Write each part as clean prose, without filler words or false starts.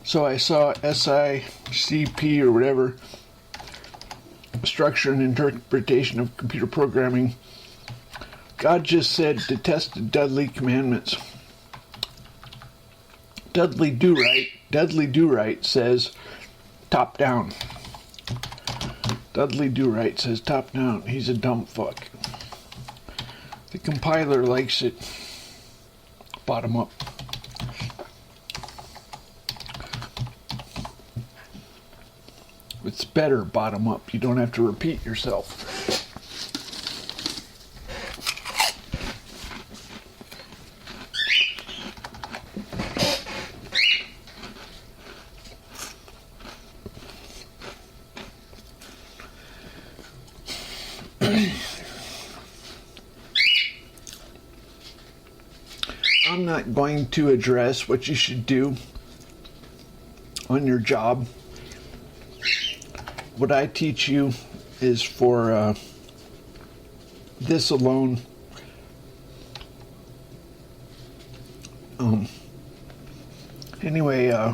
So I saw SICP or whatever, Structure and Interpretation of Computer Programming. God just said to test the Dudley commandments. Dudley Do-Right says top down. Dudley Do-Right says top down. He's a dumb fuck. The compiler likes it bottom up. It's better bottom up. You don't have to repeat yourself. I'm not going to address what you should do on your job. What I teach you is for this alone. Anyway,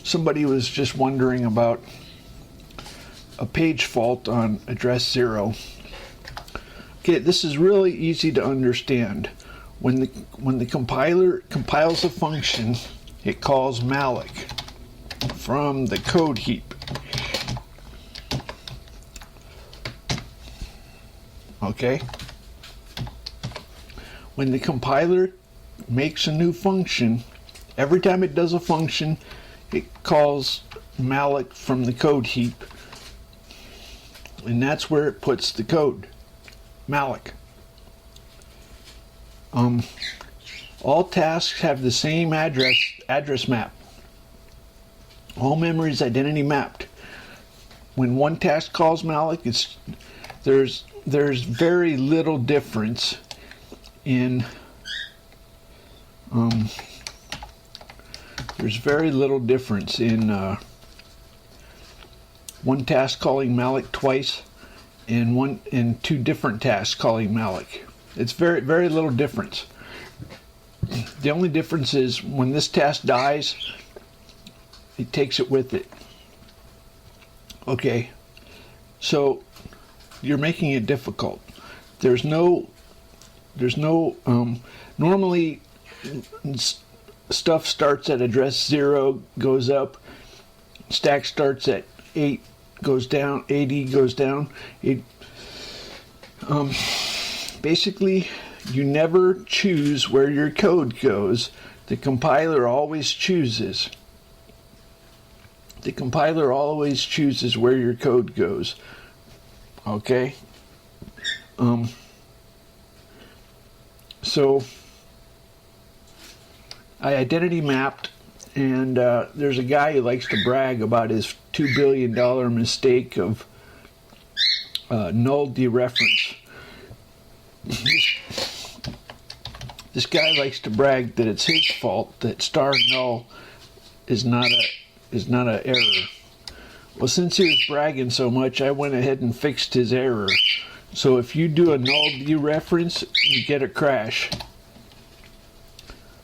somebody was just wondering about a page fault on address 0. Okay, this is really easy to understand. When the compiler compiles a function, it calls malloc from the code heap. Okay? When the compiler makes a new function, every time it does a function, it calls malloc from the code heap. And that's where it puts the code. Malloc. All tasks have the same address map. All memory is identity mapped. When one task calls malloc, there's very little difference in one task calling malloc twice and two different tasks calling malloc. It's very little difference. The only difference is when this task dies, it takes it with it. Okay, so you're making it difficult. Normally stuff starts at address 0, goes up. Stack starts at 8, goes down. 80 goes down. Basically, you never choose where your code goes. The compiler always chooses. The compiler always chooses where your code goes. Okay? So, I identity mapped, and there's a guy who likes to brag about his $2 billion mistake of null dereference. This guy likes to brag that it's his fault that star null is not a error. Well, since he was bragging so much, I went ahead and fixed his error. So if you do a null dereference, you get a crash.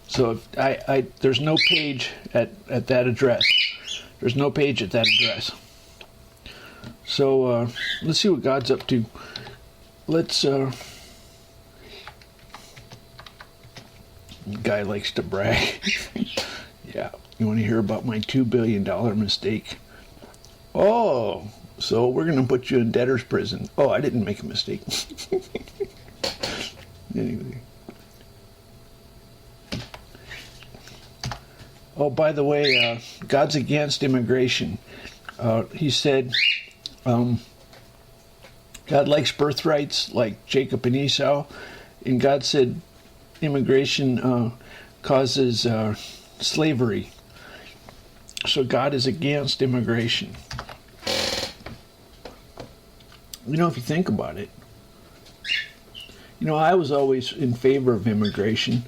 So if there's no page at that address. There's no page at that address. So let's see what God's up to. Let's. Guy likes to brag. Yeah, you want to hear about my $2 billion mistake? Oh, so we're going to put you in debtor's prison. Oh, I didn't make a mistake. Anyway. Oh, by the way, God's against immigration. He said God likes birthrights like Jacob and Esau, and God said immigration causes slavery. So God is against immigration. You know, if you think about it, you know, I was always in favor of immigration,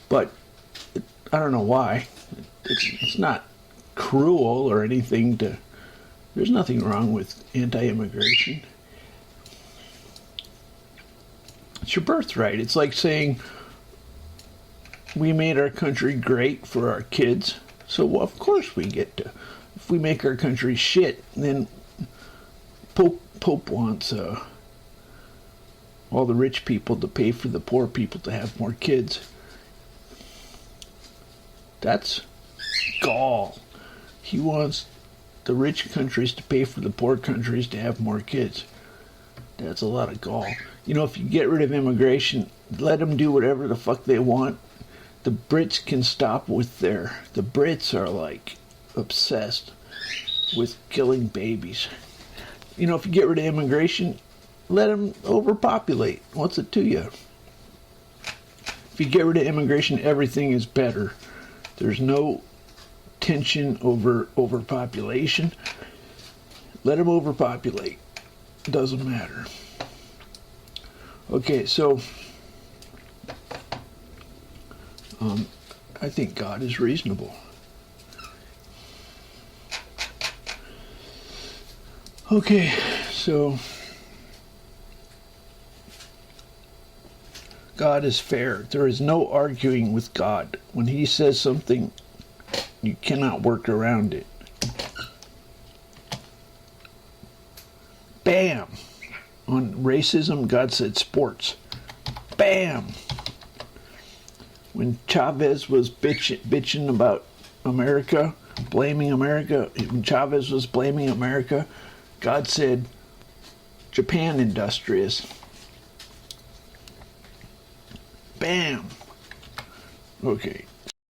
but I don't know why. It's not cruel or anything to. There's nothing wrong with anti-immigration. It's your birthright. It's like saying, we made our country great for our kids, so of course we get to. If we make our country shit, then Pope wants all the rich people to pay for the poor people to have more kids. That's gall. He wants the rich countries to pay for the poor countries to have more kids. That's a lot of gall. You know, if you get rid of immigration, let them do whatever the fuck they want. The Brits can stop with the Brits are like obsessed with killing babies. You know, if you get rid of immigration, let them overpopulate. What's it to you? If you get rid of immigration, everything is better. There's no tension over overpopulation. Let them overpopulate. It doesn't matter. Okay, so I think God is reasonable. Okay, so God is fair. There is no arguing with God. When he says something, you cannot work around it. Bam! On racism, God said sports. Bam! When Chavez was bitching about America, blaming America, when Chavez was blaming America, God said, Japan industrious. Bam! Okay.